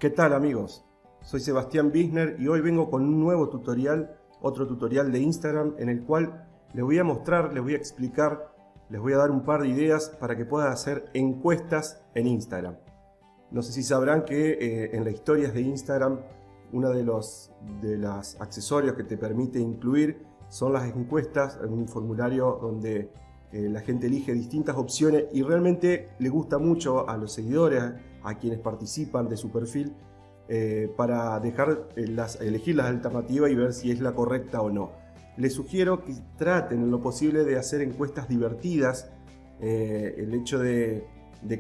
¿Qué tal amigos? Soy Sebastián Bisner y hoy vengo con un nuevo tutorial, otro tutorial de Instagram en el cual les voy a mostrar, les voy a explicar, les voy a dar un par de ideas para que puedan hacer encuestas en Instagram. No sé si sabrán que en las historias de Instagram uno de los accesorios que te permite incluir son las encuestas en un formulario donde la gente elige distintas opciones y realmente le gusta mucho a los seguidores, a quienes participan de su perfil, para elegir las alternativas y ver si es la correcta o no. Les sugiero que traten en lo posible de hacer encuestas divertidas, el hecho de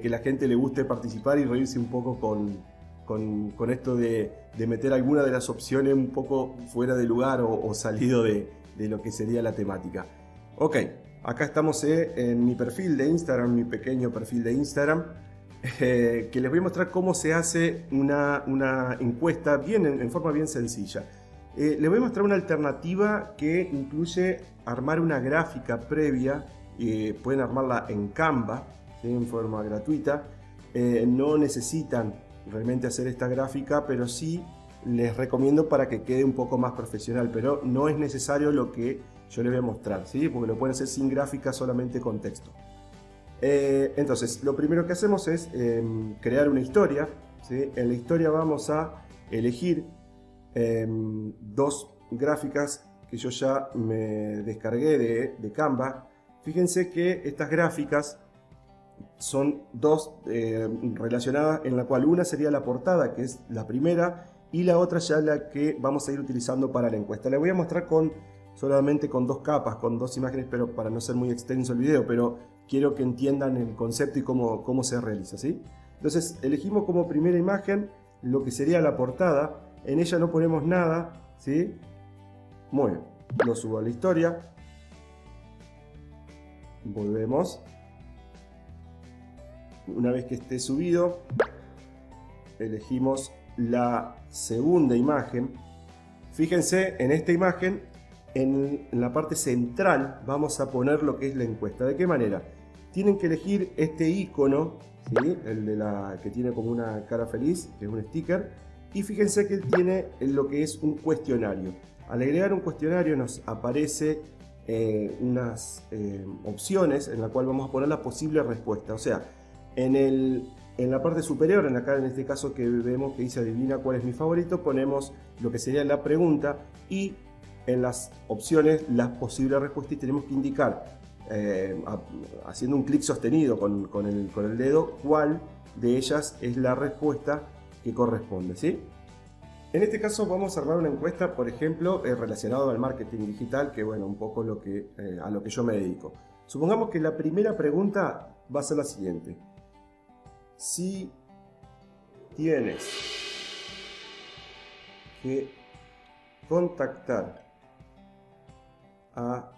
que la gente le guste participar y reírse un poco con esto de meter alguna de las opciones un poco fuera de lugar o salido de lo que sería la temática. Ok, acá estamos en mi perfil de Instagram, mi pequeño perfil de Instagram, que les voy a mostrar cómo se hace una encuesta en forma bien sencilla. Les voy a mostrar una alternativa que incluye armar una gráfica previa, pueden armarla en Canva, ¿sí? En forma gratuita. No necesitan realmente hacer esta gráfica, pero sí les recomiendo para que quede un poco más profesional, pero no es necesario lo que yo les voy a mostrar, ¿sí? Porque lo pueden hacer sin gráfica, solamente con texto. Entonces, lo primero que hacemos es crear una historia, ¿sí? En la historia vamos a elegir dos gráficas que yo ya me descargué de Canva. Fíjense que estas gráficas son dos relacionadas, en la cual una sería la portada, que es la primera, y la otra ya la que vamos a ir utilizando para la encuesta. Les voy a mostrar solamente con dos capas, con dos imágenes, pero para no ser muy extenso el video, pero quiero que entiendan el concepto y cómo se realiza, ¿sí? Entonces elegimos como primera imagen lo que sería la portada. En ella no ponemos nada, ¿sí? Muy bien, lo subo a la historia. Volvemos. Una vez que esté subido, elegimos la segunda imagen. Fíjense, en esta imagen, en la parte central, vamos a poner lo que es la encuesta. ¿De qué manera? Tienen que elegir este icono, ¿sí? El que tiene como una cara feliz, que es un sticker. Y fíjense que tiene lo que es un cuestionario. Al agregar un cuestionario nos aparece unas opciones en la cual vamos a poner la posible respuesta. O sea, en la parte superior, acá en este caso que vemos que dice adivina cuál es mi favorito, ponemos lo que sería la pregunta y en las opciones las posibles respuestas, y tenemos que indicar haciendo un clic sostenido con el dedo cuál de ellas es la respuesta que corresponde, ¿sí? En este caso vamos a armar una encuesta, por ejemplo, relacionada al marketing digital, que bueno, un poco a lo que yo me dedico. Supongamos que la primera pregunta va a ser la siguiente: si tienes que contactar a,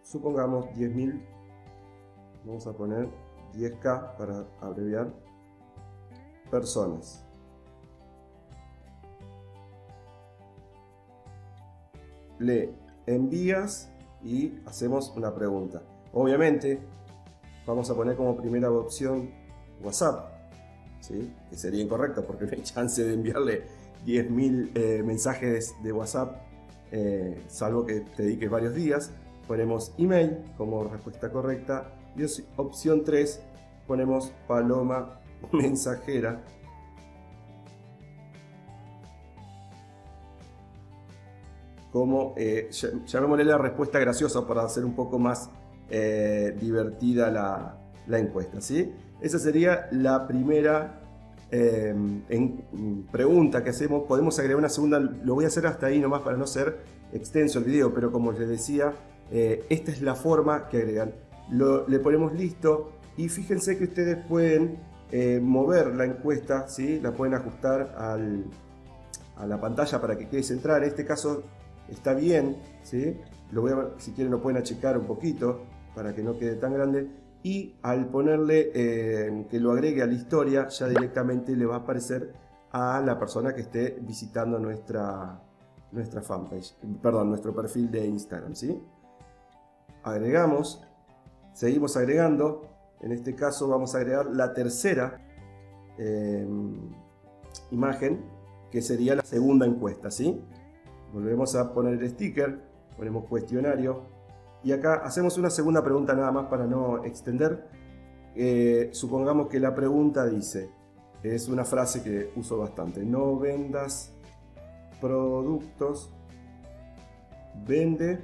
supongamos, 10.000, vamos a poner 10.000 para abreviar, personas, le envías y hacemos una pregunta. Obviamente vamos a poner como primera opción WhatsApp, ¿sí? Que sería incorrecto porque no hay chance de enviarle 10.000 mensajes de WhatsApp, salvo que te dediques varios días. Ponemos email como respuesta correcta y opción 3 ponemos paloma mensajera. Como llamémosle la respuesta graciosa para hacer un poco más divertida la encuesta, ¿sí? Esa sería la primera pregunta que hacemos. Podemos agregar una segunda, lo voy a hacer hasta ahí nomás para no ser extenso el video, pero como les decía, esta es la forma que agregan. Le ponemos listo y fíjense que ustedes pueden mover la encuesta, ¿sí? La pueden ajustar a la pantalla para que quede centrada. En este caso está bien, ¿sí? Si quieren lo pueden achicar un poquito para que no quede tan grande. Y al ponerle que lo agregue a la historia, ya directamente le va a aparecer a la persona que esté visitando nuestra fanpage, perdón, nuestro perfil de Instagram, ¿sí? Agregamos, seguimos agregando. En este caso vamos a agregar la tercera imagen, que sería la segunda encuesta, ¿sí? Volvemos a poner el sticker, ponemos cuestionario y acá hacemos una segunda pregunta nada más para no extender. Supongamos que la pregunta dice, es una frase que uso bastante: no vendas productos, vende,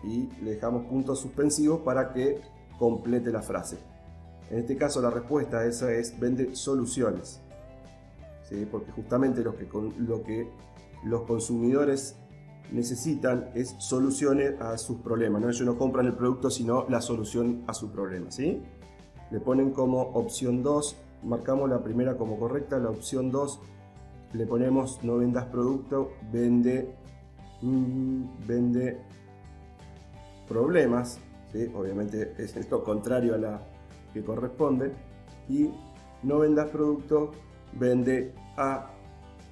y le dejamos puntos suspensivos para que complete la frase. En este caso la respuesta a esa es: vende soluciones, ¿sí? Porque justamente lo que los consumidores necesitan es soluciones a sus problemas, ¿no? Ellos no compran el producto, sino la solución a su problema, ¿sí? Le ponen como opción 2, marcamos la primera como correcta, la opción 2 le ponemos: no vendas producto, vende problemas, ¿sí? Obviamente es lo contrario a la que corresponde. Y no vendas producto, vende a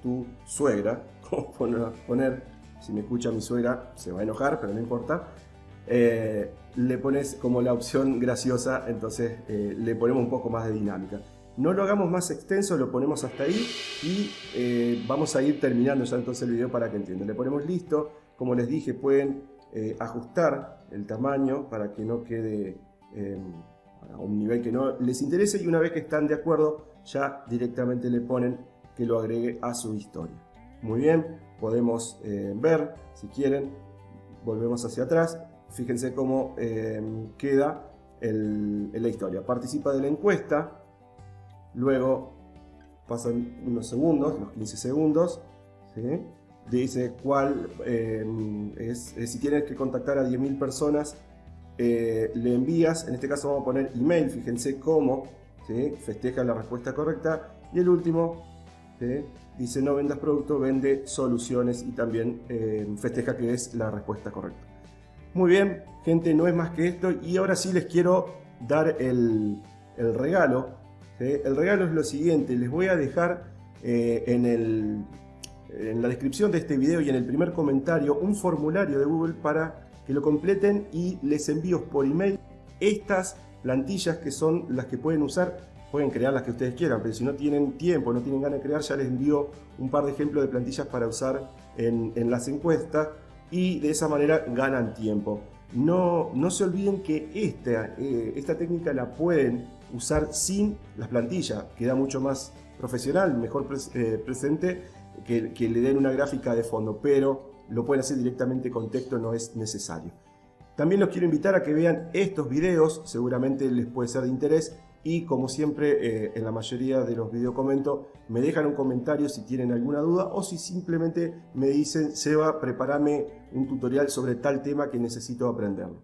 tu suegra. Como poner, si me escucha mi suegra se va a enojar, pero no importa. Le pones como la opción graciosa, entonces le ponemos un poco más de dinámica. No lo hagamos más extenso, lo ponemos hasta ahí y vamos a ir terminando ya entonces el video para que entiendan. Le ponemos listo. Como les dije, pueden ajustar el tamaño para que no quede a un nivel que no les interese, y una vez que están de acuerdo ya directamente le ponen que lo agregue a su historia. Muy bien, podemos ver, si quieren, volvemos hacia atrás. Fíjense cómo queda en la historia. Participa de la encuesta, luego pasan unos segundos, los 15 segundos, ¿sí? Dice cuál si tienes que contactar a 10.000 personas, le envías, en este caso vamos a poner email, fíjense cómo, ¿sí? Festeja la respuesta correcta. Y el último, ¿sí? Dice: no vendas producto, vende soluciones, y también festeja que es la respuesta correcta. Muy bien, gente, no es más que esto, y ahora sí les quiero dar el regalo, ¿sí? El regalo es lo siguiente: les voy a dejar en la descripción de este video y en el primer comentario un formulario de Google para que lo completen, y les envío por email estas plantillas que son las que pueden usar. Pueden crear las que ustedes quieran, pero si no tienen tiempo, no tienen ganas de crear, ya les envío un par de ejemplos de plantillas para usar en las encuestas, y de esa manera ganan tiempo. No se olviden que esta técnica la pueden usar sin las plantillas, queda mucho más profesional, mejor presente, que le den una gráfica de fondo, pero lo pueden hacer directamente con texto, no es necesario. También los quiero invitar a que vean estos videos, seguramente les puede ser de interés, y como siempre en la mayoría de los videos comento, me dejan un comentario si tienen alguna duda, o si simplemente me dicen: Seba, prepárame un tutorial sobre tal tema que necesito aprenderlo.